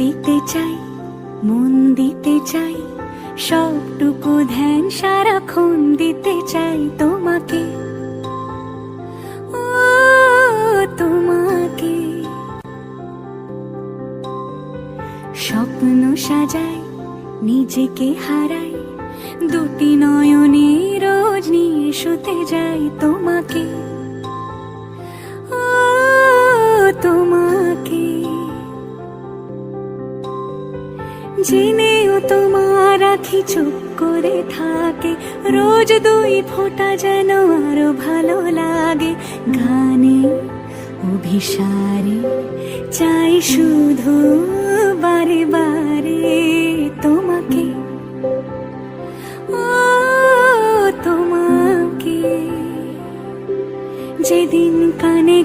দিতে চাই, মন দিতে চাই, সবটুকু ধ্যান সারাক্ষণ দিতে চাই তোমাকে, ও তোমাকে। স্বপ্ন সাজাই, নিজেকে হারাই, দুটি নয়নে রোজ নিয়ে শুতে যাই তোমাকে, ও তোমাকে। জেনেও তোমার আখি চুপ করে থাকে, রোজ দুই ফোঁটা যেন আরো ভালো লাগে। গানে অভিসারে চাই শুধু বারে বারে তোমাকে, ও তোমাকে। যেদিন কানে